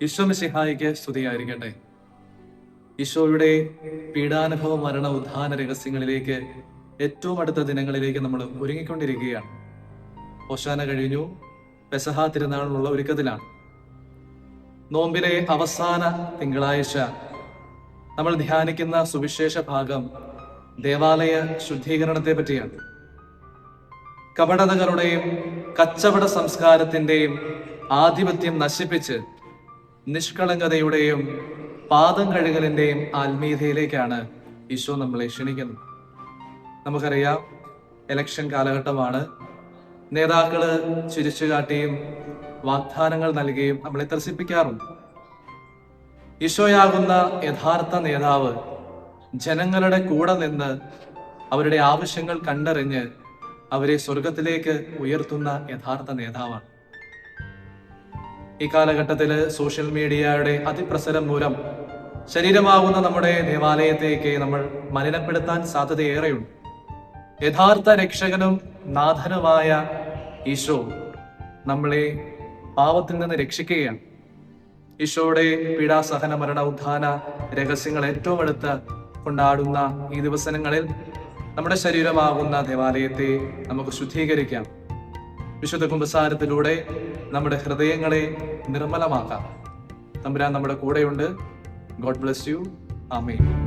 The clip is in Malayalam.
ഈശോ മിശിഹായിക്ക് സ്തുതിയായിരിക്കട്ടെ. ഈശോയുടെ പീഡാനുഭവ മരണ ഉദ്ധാന രഹസ്യങ്ങളിലേക്ക് ഏറ്റവും അടുത്ത ദിനങ്ങളിലേക്ക് നമ്മൾ ഒരുങ്ങിക്കൊണ്ടിരിക്കുകയാണ്. ഓശാന കഴിഞ്ഞു, പെസഹ തിരുനാളിനുള്ള ഒരുക്കത്തിലാണ്. നോമ്പിലെ അവസാന തിങ്കളാഴ്ച നമ്മൾ ധ്യാനിക്കുന്ന സുവിശേഷ ഭാഗം ദേവാലയ ശുദ്ധീകരണത്തെ പറ്റിയാണ്. കപടതകളുടെയും കച്ചവട സംസ്കാരത്തിന്റെയും ആധിപത്യം നശിപ്പിച്ച് നിഷ്കളങ്കതയുടെയും പാദം കഴുകലിന്റെയും ആത്മീയതയിലേക്കാണ് ഈശോ നമ്മളെ ക്ഷണിക്കുന്നത്. നമുക്കറിയാം, ഇലക്ഷൻ കാലഘട്ടമാണ്. നേതാക്കള് ചിരിച്ചുകാട്ടിയും വാഗ്ദാനങ്ങൾ നൽകിയും നമ്മളെ ത്രസിപ്പിക്കാറുണ്ട്. ഈശോയാകുന്ന യഥാർത്ഥ നേതാവ് ജനങ്ങളുടെ കൂടെ നിന്ന് അവരുടെ ആവശ്യങ്ങൾ കണ്ടറിഞ്ഞ് അവരെ സ്വർഗത്തിലേക്ക് ഉയർത്തുന്ന യഥാർത്ഥ നേതാവാണ്. ഈ കാലഘട്ടത്തില് സോഷ്യൽ മീഡിയയുടെ അതിപ്രസരം മൂലം ശരീരമാകുന്ന നമ്മുടെ ദേവാലയത്തേക്ക് നമ്മൾ മലിനപ്പെടുത്താൻ സാധ്യതയേറെയുണ്ട്. യഥാർത്ഥ രക്ഷകനും നാഥനുമായ ഈശോ നമ്മളെ പാപത്തിൽ നിന്ന് രക്ഷിക്കുകയാണ്. ഈശോയുടെ പീഡാസഹന മരണ ഉദ്ധാന രഹസ്യങ്ങൾ ഏറ്റവും അടുത്ത് കൊണ്ടാടുന്ന ഈ ദിവസങ്ങളിൽ നമ്മുടെ ശരീരമാകുന്ന ദേവാലയത്തെ നമുക്ക് ശുദ്ധീകരിക്കാം. വിശുദ്ധ കുമ്പസാരത്തിലൂടെ നമ്മുടെ ഹൃദയങ്ങളെ നിർമ്മലമാക്കാം. തമ്പുരാൻ നമ്മുടെ കൂടെയുണ്ട്. God bless you. ആമേൻ.